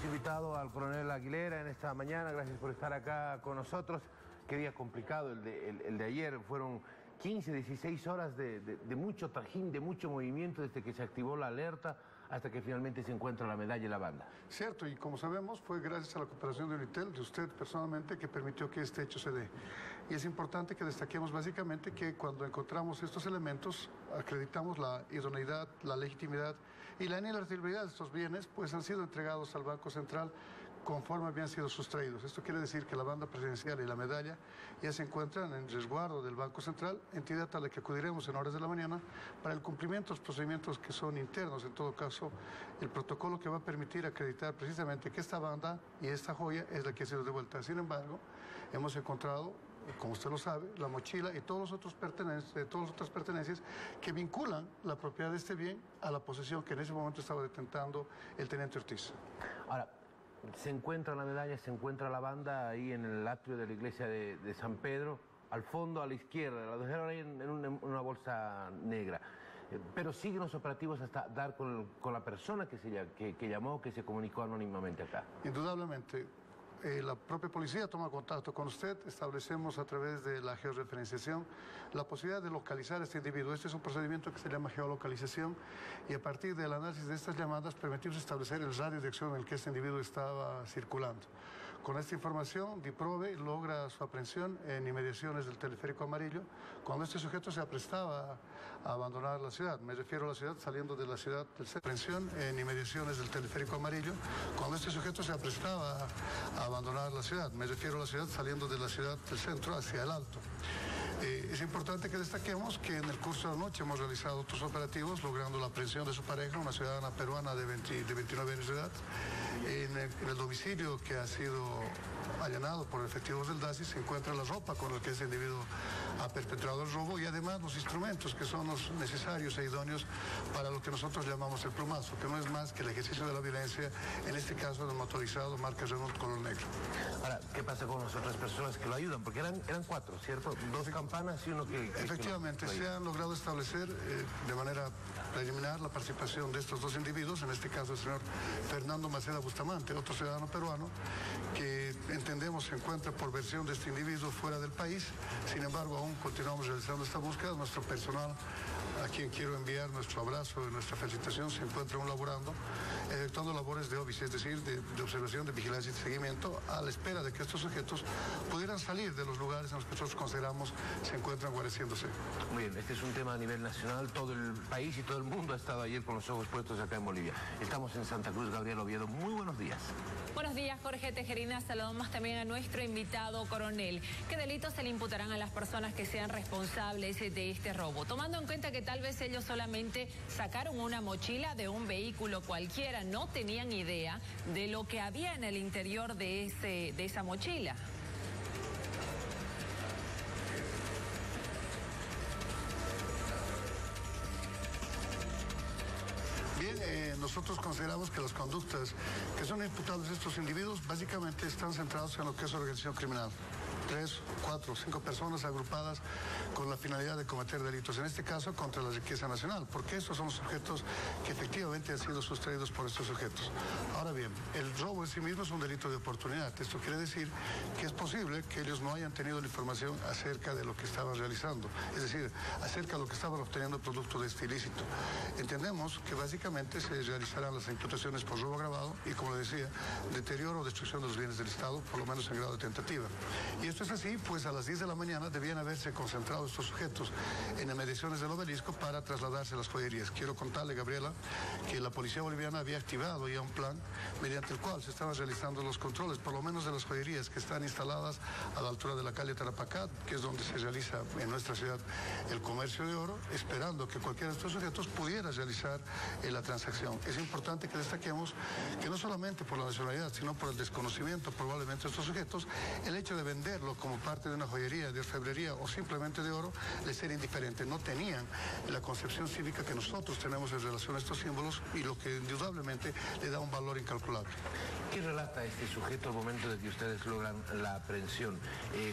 Hemos invitado al coronel Aguilera en esta mañana, gracias por estar acá con nosotros. Qué día complicado el de ayer, fueron 15, 16 horas de mucho trajín, de mucho movimiento desde que se activó la alerta hasta que finalmente se encuentra la medalla y la banda. Cierto, y como sabemos fue gracias a la cooperación de Unitel, de usted personalmente, que permitió que este hecho se dé. Y es importante que destaquemos básicamente que cuando encontramos estos elementos, acreditamos la idoneidad, la legitimidad y la inalienabilidad de estos bienes, pues han sido entregados al Banco Central conforme habían sido sustraídos. Esto quiere decir que la banda presidencial y la medalla ya se encuentran en resguardo del Banco Central, entidad a la que acudiremos en horas de la mañana para el cumplimiento de los procedimientos que son internos, en todo caso, el protocolo que va a permitir acreditar precisamente que esta banda y esta joya es la que ha sido devuelta. Sin embargo, hemos encontrado, como usted lo sabe, la mochila y todas las otras pertenencias que vinculan la propiedad de este bien a la posesión que en ese momento estaba detentando el teniente Ortiz. Ahora, se encuentra la medalla, se encuentra la banda ahí en el atrio de la iglesia de San Pedro, al fondo, a la izquierda, la dejaron ahí en una bolsa negra. Pero siguen los operativos hasta dar con la persona que llamó, que se comunicó anónimamente acá. Indudablemente. La propia policía toma contacto con usted, establecemos a través de la georreferenciación la posibilidad de localizar a este individuo. Este es un procedimiento que se llama geolocalización y a partir del análisis de estas llamadas permitimos establecer el radio de acción en el que este individuo estaba circulando. Con esta información, DIPROVE logra su aprehensión en inmediaciones del Teleférico Amarillo cuando este sujeto se aprestaba a abandonar la ciudad. Me refiero a la ciudad saliendo de la ciudad del centro. Aprehensión en inmediaciones del Teleférico Amarillo cuando este sujeto se aprestaba a abandonar la ciudad. Me refiero a la ciudad saliendo de la ciudad del centro hacia el alto. Es importante que destaquemos que en el curso de la noche hemos realizado otros operativos logrando la aprehensión de su pareja, una ciudadana peruana de 29 años de edad. En el domicilio que ha sido allanado por efectivos del DASI se encuentra la ropa con la que ese individuo ha perpetrado el robo y además los instrumentos que son los necesarios e idóneos para lo que nosotros llamamos el plumazo, que no es más que el ejercicio de la violencia, en este caso del motorizado marca Renault color negro. Ahora, ¿qué pasa con las otras personas que lo ayudan? Porque eran 4, ¿cierto? 2 campanas y uno que efectivamente, se han logrado establecer de manera preliminar la participación de estos 2 individuos, en este caso el señor Fernando Maceda Bustamante, otro ciudadano peruano, que entendemos se encuentra por versión de este individuo fuera del país. Sin embargo, aún continuamos realizando esta búsqueda. Nuestro personal, a quien quiero enviar nuestro abrazo y nuestra felicitación, se encuentra aún laborando, efectuando labores de OVIS, es decir, de observación, de vigilancia y de seguimiento, a la espera de que estos sujetos pudieran salir de los lugares en los que nosotros consideramos se encuentran guareciéndose. Muy bien, este es un tema a nivel nacional, todo el país y todo el mundo ha estado ayer con los ojos puestos acá en Bolivia. Estamos en Santa Cruz, Gabriel Oviedo, muy buenos días. Buenos días, Jorge Tejerina. Saludamos también a nuestro invitado coronel. ¿Qué delitos se le imputarán a las personas que sean responsables de este robo? Tomando en cuenta que tal vez ellos solamente sacaron una mochila de un vehículo cualquiera, no tenían idea de lo que había en el interior de esa mochila. Bien, nosotros consideramos que las conductas que son imputables a estos individuos básicamente están centrados en lo que es organización criminal. 3, 4, 5 personas agrupadas con la finalidad de cometer delitos, en este caso contra la riqueza nacional, porque estos son los sujetos que efectivamente han sido sustraídos por estos sujetos. Ahora bien, el robo en sí mismo es un delito de oportunidad. Esto quiere decir que es posible que ellos no hayan tenido la información acerca de lo que estaban realizando, es decir, acerca de lo que estaban obteniendo producto de este ilícito. Entendemos que básicamente se realizarán las imputaciones por robo agravado y, como le decía, deterioro o destrucción de los bienes del Estado, por lo menos en grado de tentativa. Y esto es así, pues a las 10 de la mañana debían haberse concentrado estos sujetos en inmediaciones del obelisco para trasladarse a las joyerías. Quiero contarle, Gabriela, que la policía boliviana había activado ya un plan mediante el cual se estaban realizando los controles, por lo menos de las joyerías que están instaladas a la altura de la calle Tarapacá, que es donde se realiza en nuestra ciudad el comercio de oro, esperando que cualquiera de estos sujetos pudiera realizar la transacción. Es importante que destaquemos que no solamente por la nacionalidad, sino por el desconocimiento probablemente de estos sujetos, el hecho de vender lo ejemplo, como parte de una joyería, de orfebrería o simplemente de oro, les era indiferente. No tenían la concepción cívica que nosotros tenemos en relación a estos símbolos y lo que indudablemente le da un valor incalculable. ¿Qué relata este sujeto al momento de que ustedes logran la aprehensión?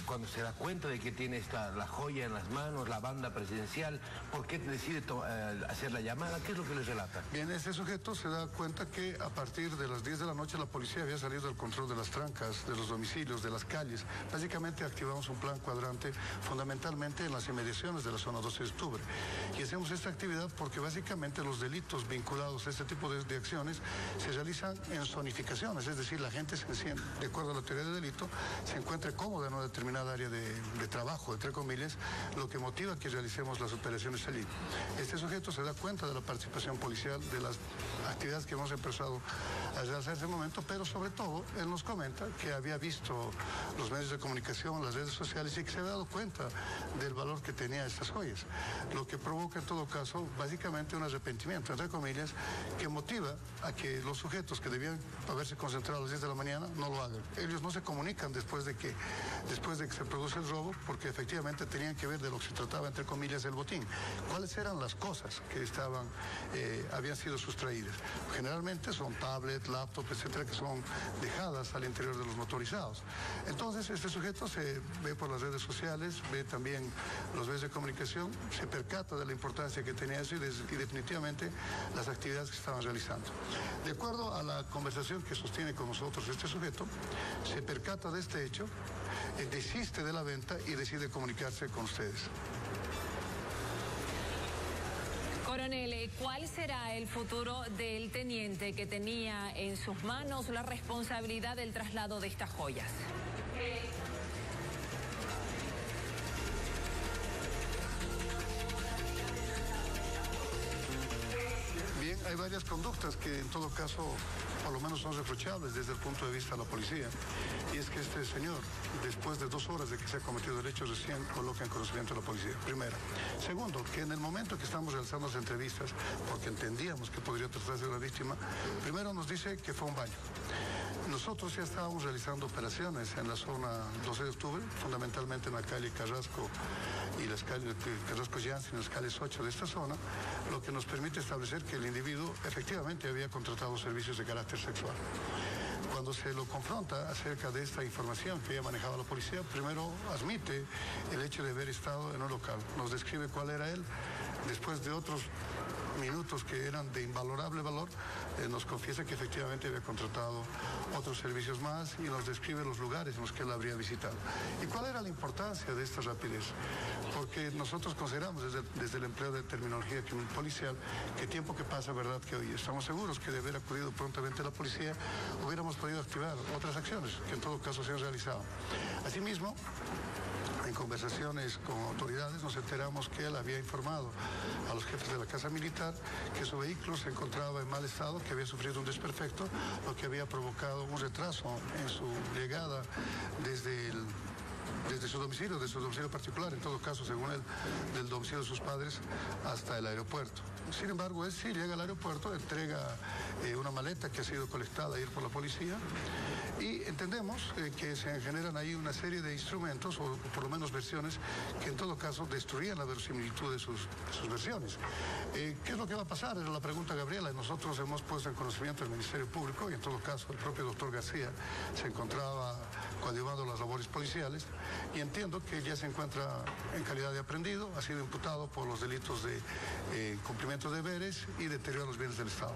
Cuando se da cuenta de que tiene la joya en las manos, la banda presidencial, ¿por qué decide hacer la llamada? ¿Qué es lo que les relata? Bien, este sujeto se da cuenta que a partir de las 10 de la noche la policía había salido del control de las trancas, de los domicilios, de las calles. Básicamente activamos un plan cuadrante fundamentalmente en las inmediaciones de la zona 12 de octubre. Y hacemos esta actividad porque básicamente los delitos vinculados a este tipo de acciones se realizan en zonificaciones, es decir, la gente, de acuerdo a la teoría del delito, se encuentra cómoda en una determinada área de trabajo, entre comillas, lo que motiva que realicemos las operaciones allí. Este sujeto se da cuenta de la participación policial, de las actividades que hemos empezado a realizar en ese momento, pero sobre todo, él nos comenta que había visto los medios de comunicación, las redes sociales y que se había dado cuenta del valor que tenía estas joyas, lo que provoca en todo caso básicamente un arrepentimiento, entre comillas, que motiva a que los sujetos que debían haberse concentrado a las 10 de la mañana no lo hagan. Ellos no se comunican después de que se produce el robo porque efectivamente tenían que ver de lo que se trataba, entre comillas, el botín. ¿Cuáles eran las cosas que habían sido sustraídas? Generalmente son tablets, laptops, etcétera, que son dejadas al interior de los motorizados. Entonces este sujeto se ve por las redes sociales, ve también los medios de comunicación, se percata de la importancia que tenía eso y definitivamente las actividades que estaban realizando. De acuerdo a la conversación que sostiene con nosotros este sujeto, se percata de este hecho, desiste de la venta y decide comunicarse con ustedes. Coronel, ¿cuál será el futuro del teniente que tenía en sus manos la responsabilidad del traslado de estas joyas? Bien, hay varias conductas que en todo caso por lo menos son reprochables desde el punto de vista de la policía. Y es que este señor, después de 2 horas de que se ha cometido el hecho, recién coloca en conocimiento de la policía. Primero. Segundo, que en el momento que estamos realizando las entrevistas, porque entendíamos que podría tratarse de una víctima, primero nos dice que fue un baño. Nosotros ya estábamos realizando operaciones en la zona 12 de octubre, fundamentalmente en la calle Carrasco y las calles Carrasco-Janssen, en las calles 8 de esta zona, lo que nos permite establecer que el individuo efectivamente había contratado servicios de carácter sexual. Cuando se lo confronta acerca de esta información que ya manejaba la policía, primero admite el hecho de haber estado en un local. Nos describe cuál era él. Después de otros minutos que eran de invalorable valor, nos confiesa que efectivamente había contratado otros servicios más y nos describe los lugares en los que él habría visitado. ¿Y cuál era la importancia de esta rapidez? Porque nosotros consideramos desde el empleo de terminología policial que tiempo que pasa, verdad que hoy estamos seguros que de haber acudido prontamente la policía hubiéramos podido activar otras acciones que en todo caso se han realizado. Asimismo, en conversaciones con autoridades nos enteramos que él había informado a los jefes de la Casa Militar que su vehículo se encontraba en mal estado, que había sufrido un desperfecto, lo que había provocado un retraso en su llegada desde su domicilio particular, en todo caso, según él, del domicilio de sus padres hasta el aeropuerto. Sin embargo, él sí llega al aeropuerto, entrega una maleta que ha sido colectada ayer por la policía y entendemos que se generan ahí una serie de instrumentos, o por lo menos versiones, que en todo caso destruían la verosimilitud de sus versiones. ¿Qué es lo que va a pasar? Era la pregunta, Gabriela. Nosotros hemos puesto en conocimiento del Ministerio Público y en todo caso el propio doctor García se encontraba coadyuvando las labores policiales y entiendo que ya se encuentra en calidad de aprendido, ha sido imputado por los delitos de cumplimiento de deberes y deterioro de los bienes del Estado.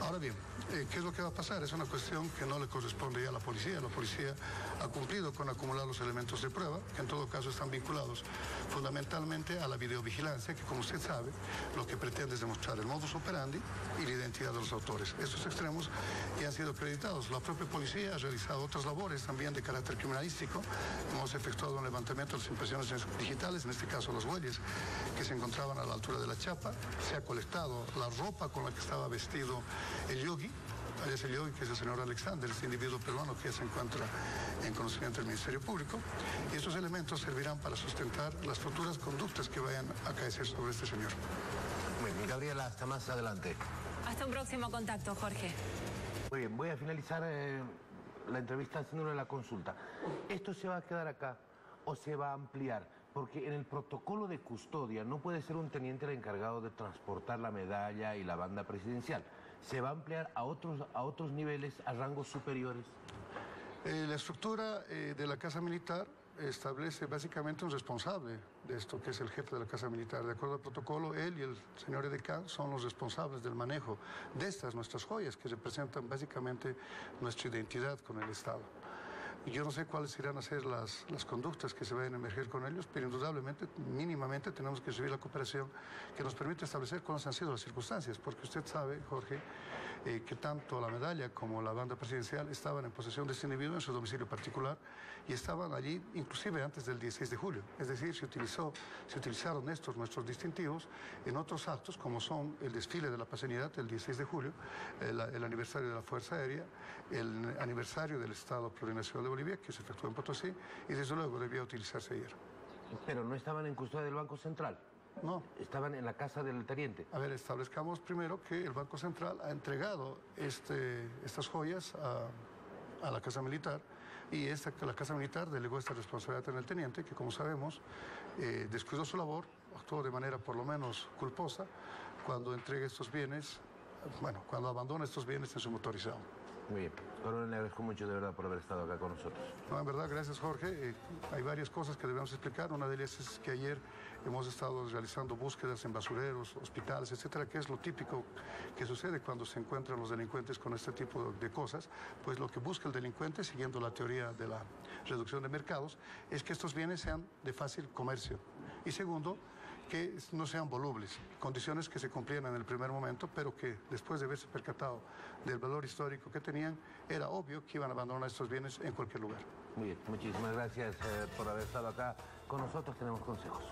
Ahora bien, ¿qué es lo que va a pasar? Es una cuestión que no le corresponde ya a la policía. La policía ha cumplido con acumular los elementos de prueba, que en todo caso están vinculados fundamentalmente a la videovigilancia, que como usted sabe, lo que pretende es demostrar el modus operandi y la identidad de los autores. Estos extremos ya han sido acreditados. La propia policía ha realizado otras labores también de carácter criminalístico. Hemos efectuado un levantamiento de las impresiones digitales, en este caso las huellas, que se encontraban a la altura de la chapa. Se ha colectado la ropa con la que estaba vestido el yogi, alias el yogi, que es el señor Alexander, este individuo peruano que ya se encuentra en conocimiento del Ministerio Público, y estos elementos servirán para sustentar las futuras conductas que vayan a caer sobre este señor. Muy bien, Gabriela, hasta más adelante. Hasta un próximo contacto, Jorge. Muy bien, voy a finalizar la entrevista haciéndole la consulta. ¿Esto se va a quedar acá o se va a ampliar? Porque en el protocolo de custodia no puede ser un teniente el encargado de transportar la medalla y la banda presidencial. ¿Se va a ampliar a otros niveles, a rangos superiores? La estructura de la Casa Militar establece básicamente un responsable de esto, que es el jefe de la Casa Militar. De acuerdo al protocolo, él y el señor edecán son los responsables del manejo de nuestras joyas, que representan básicamente nuestra identidad con el Estado. Yo no sé cuáles irán a ser las conductas que se vayan a emerger con ellos, pero indudablemente, mínimamente, tenemos que recibir la cooperación que nos permite establecer cuáles han sido las circunstancias, porque usted sabe, Jorge, que tanto la medalla como la banda presidencial estaban en posesión de este individuo en su domicilio particular y estaban allí inclusive antes del 16 de julio. Es decir, se utilizaron nuestros distintivos en otros actos, como son el desfile de la pasenidad el 16 de julio, el aniversario de la Fuerza Aérea, el aniversario del Estado Plurinacional de Bolivia, que se efectuó en Potosí, y desde luego debía utilizarse ayer. Pero no estaban en custodia del Banco Central. No. Estaban en la casa del teniente. A ver, establezcamos primero que el Banco Central ha entregado estas joyas a la Casa Militar y la Casa Militar delegó esta responsabilidad en el teniente, que como sabemos descuidó su labor, actuó de manera por lo menos culposa cuando entrega estos bienes, cuando abandona estos bienes en su motorizado. Muy bien. Coronel, le agradezco mucho de verdad por haber estado acá con nosotros. No, en verdad, gracias Jorge. Hay varias cosas que debemos explicar. Una de ellas es que ayer hemos estado realizando búsquedas en basureros, hospitales, etcétera, que es lo típico que sucede cuando se encuentran los delincuentes con este tipo de cosas. Pues lo que busca el delincuente, siguiendo la teoría de la reducción de mercados, es que estos bienes sean de fácil comercio. Y segundo, que no sean volubles, condiciones que se cumplían en el primer momento, pero que después de haberse percatado del valor histórico que tenían, era obvio que iban a abandonar estos bienes en cualquier lugar. Muy bien, muchísimas gracias por haber estado acá con nosotros. Tenemos consejos.